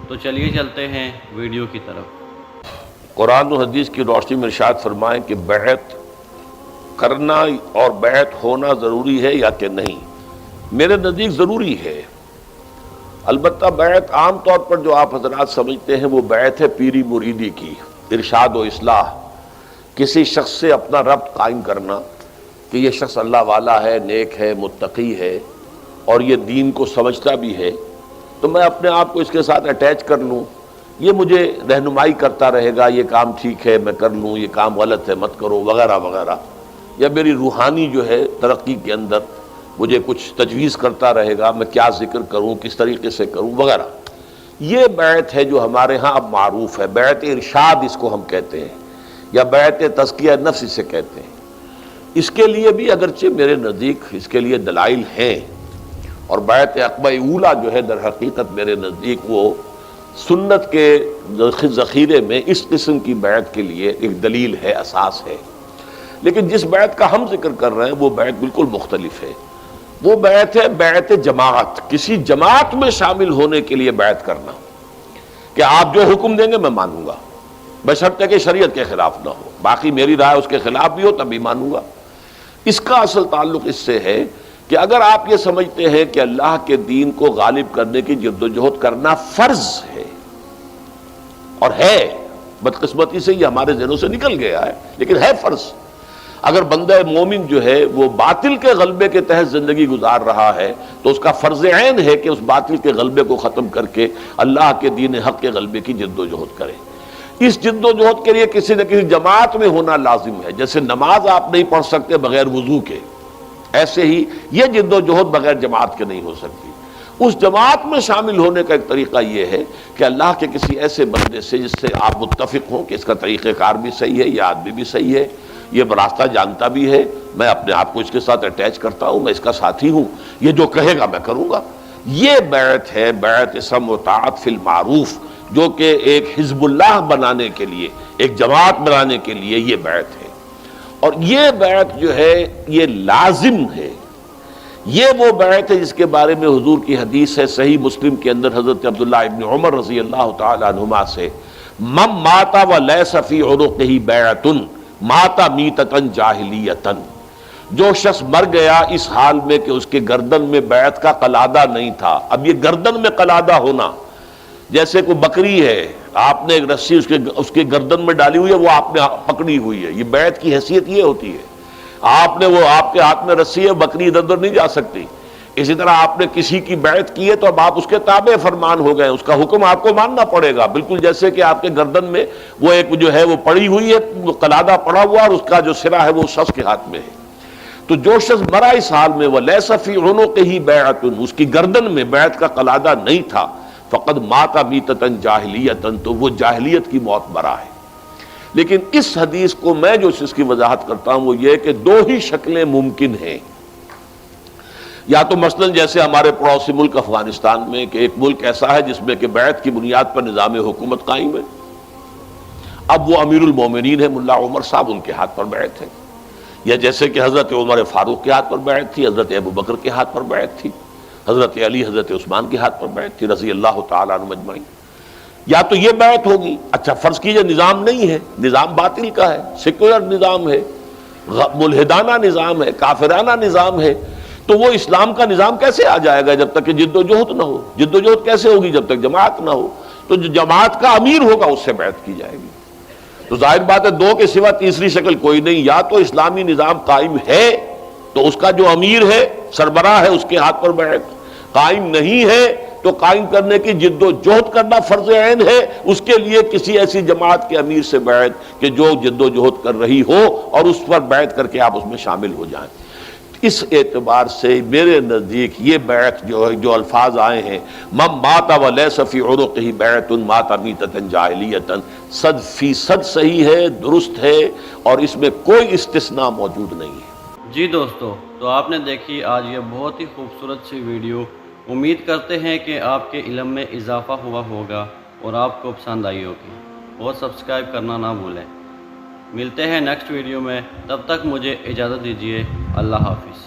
تو چلیے چلتے ہیں ویڈیو کی طرف۔ قرآن و حدیث کی روشنی میں ارشاد فرمائیں کہ بیعت کرنا اور بیعت ہونا ضروری ہے یا کہ نہیں۔ میرے نزدیک ضروری ہے، البتہ بیعت عام طور پر جو آپ حضرات سمجھتے ہیں وہ بیعت ہے پیری مریدی کی، ارشاد و اصلاح، کسی شخص سے اپنا ربط قائم کرنا کہ یہ شخص اللہ والا ہے، نیک ہے، متقی ہے اور یہ دین کو سمجھتا بھی ہے، تو میں اپنے آپ کو اس کے ساتھ اٹیچ کر لوں، یہ مجھے رہنمائی کرتا رہے گا، یہ کام ٹھیک ہے میں کر لوں، یہ کام غلط ہے مت کرو وغیرہ وغیرہ، یا میری روحانی جو ہے ترقی کے اندر مجھے کچھ تجویز کرتا رہے گا، میں کیا ذکر کروں، کس طریقے سے کروں وغیرہ۔ یہ بیعت ہے جو ہمارے ہاں اب معروف ہے، بیعت ارشاد اس کو ہم کہتے ہیں، یا بیعت تزکیہ نفس اسے کہتے ہیں۔ اس کے لیے بھی اگرچہ میرے نزدیک اس کے لیے دلائل ہیں، اور بیعت عقبہ اولیٰ جو ہے در حقیقت میرے نزدیک وہ سنت کے ذخیرے میں اس قسم کی بیعت کے لیے ایک دلیل ہے، اساس ہے۔ لیکن جس بیعت کا ہم ذکر کر رہے ہیں وہ بیعت بالکل مختلف ہے۔ وہ بیعت ہے بیعت جماعت، کسی جماعت میں شامل ہونے کے لیے بیعت کرنا کہ آپ جو حکم دیں گے میں مانوں گا، بشرطے کہ شریعت کے خلاف نہ ہو، باقی میری رائے اس کے خلاف بھی ہو تب بھی مانوں گا۔ اس کا اصل تعلق اس سے ہے کہ اگر آپ یہ سمجھتے ہیں کہ اللہ کے دین کو غالب کرنے کی جدوجہد کرنا فرض ہے، اور ہے، بدقسمتی سے یہ ہمارے ذہنوں سے نکل گیا ہے لیکن ہے فرض، اگر بندہ مومن جو ہے وہ باطل کے غلبے کے تحت زندگی گزار رہا ہے تو اس کا فرض عین ہے کہ اس باطل کے غلبے کو ختم کر کے اللہ کے دین حق کے غلبے کی جدوجہد کرے۔ اس جدوجہد کے لیے کسی نہ کسی جماعت میں ہونا لازم ہے، جیسے نماز آپ نہیں پڑھ سکتے بغیر وضو کے، ایسے ہی یہ جدوجہد بغیر جماعت کے نہیں ہو سکتی۔ اس جماعت میں شامل ہونے کا ایک طریقہ یہ ہے کہ اللہ کے کسی ایسے بندے سے جس سے آپ متفق ہوں کہ اس کا طریقہ کار بھی صحیح ہے، یہ آدمی بھی صحیح ہے، یہ راستہ جانتا بھی ہے، میں اپنے آپ کو اس کے ساتھ اٹیچ کرتا ہوں، میں اس کا ساتھی ہوں، یہ جو کہے گا میں کروں گا۔ یہ بیعت ہے، بیعت سمع و طاعت فی المعروف، جو کہ ایک حزب اللہ بنانے کے لیے، ایک جماعت بنانے کے لیے یہ بیعت ہے۔ اور یہ بیعت جو ہے یہ لازم ہے، یہ وہ بیعت ہے جس کے بارے میں حضور کی حدیث ہے صحیح مسلم کے اندر حضرت عبداللہ ابن عمر رضی اللہ تعالی عنہما سے، من مات ولیس فی عنقہ بیعۃ مات میتۃ جاہلیۃ، جو شخص مر گیا اس حال میں کہ اس کے گردن میں بیعت کا قلادہ نہیں تھا۔ اب یہ گردن میں قلادہ ہونا، جیسے کوئی بکری ہے، آپ نے ایک رسی اس کے گردن میں ڈالی ہوئی ہے، وہ آپ نے پکڑی ہوئی ہے، یہ بیعت کی حیثیت یہ ہوتی ہے۔ آپ نے وہ آپ کے ہاتھ میں رسی ہے، بکری ادھر ادھر نہیں جا سکتی۔ اسی طرح آپ نے کسی کی بیعت کی ہے تو اب آپ اس کے تابع فرمان ہو گئے، اس کا حکم آپ کو ماننا پڑے گا، بالکل جیسے کہ آپ کے گردن میں وہ ایک جو ہے وہ پڑی ہوئی ہے، وہ قلادہ پڑا ہوا اور اس کا جو سرا ہے وہ اس شخص کے ہاتھ میں ہے۔ تو جو شخص مرا اس حال میں ولیس فی عنقہ بیعۃ، اس کی گردن میں بیعت کا قلادہ نہیں تھا، فقد مات میتۃ جاہلیۃ، تو وہ جاہلیت کی موت مرا ہے۔ لیکن اس حدیث کو میں جو اس کی وضاحت کرتا ہوں وہ یہ کہ دو ہی شکلیں ممکن ہیں، یا تو مثلا جیسے ہمارے پڑوسی ملک افغانستان میں کہ ایک ملک ایسا ہے جس میں کہ بیعت کی بنیاد پر نظام حکومت قائم ہے، اب وہ امیر المومنین ہے ملا عمر صاحب، ان کے ہاتھ پر بیعت ہے، یا جیسے کہ حضرت عمر فاروق کے ہاتھ پر بیعت تھی، حضرت ابو بکر کے ہاتھ پر بیعت تھی، حضرت علی حضرت عثمان کے ہاتھ پر بیعت تھی رضی اللہ تعالیٰ عنہم اجمعین۔ یا تو یہ بیعت ہوگی، اچھا فرض کیجئے نظام نہیں ہے، نظام باطل کا ہے، سیکولر نظام ہے، ملحدانہ نظام ہے، کافرانہ نظام ہے، تو وہ اسلام کا نظام کیسے آ جائے گا جب تک کہ جد و جہد نہ ہو؟ جد و جہد کیسے ہوگی جب تک جماعت نہ ہو؟ تو جو جماعت کا امیر ہوگا اس سے بیعت کی جائے گی۔ تو ظاہر بات ہے دو کے سوا تیسری شکل کوئی نہیں، یا تو اسلامی نظام قائم ہے تو اس کا جو امیر ہے سربراہ ہے اس کے ہاتھ پر بیعت، قائم نہیں ہے تو قائم کرنے کی جد و جہد کرنا فرض عین ہے، اس کے لیے کسی ایسی جماعت کے امیر سے بیعت کہ جو جد و جہد کر رہی ہو اور اس پر بیعت کر کے آپ اس میں شامل ہو جائیں۔ اس اعتبار سے میرے نزدیک یہ بیعت جو الفاظ آئے ہیں من مات ولیس فی عنقہ بیعۃ مات میتۃ جاہلیۃ، 100% صحیح ہے، درست ہے، اور اس میں کوئی استثناء موجود نہیں ہے۔ جی دوستو، تو آپ نے دیکھی آج یہ بہت ہی خوبصورت سی ویڈیو، امید کرتے ہیں کہ آپ کے علم میں اضافہ ہوا ہوگا اور آپ کو پسند آئی ہوگی، اور سبسکرائب کرنا نہ بھولیں۔ ملتے ہیں نیکسٹ ویڈیو میں، تب تک مجھے اجازت دیجیے، اللہ حافظ۔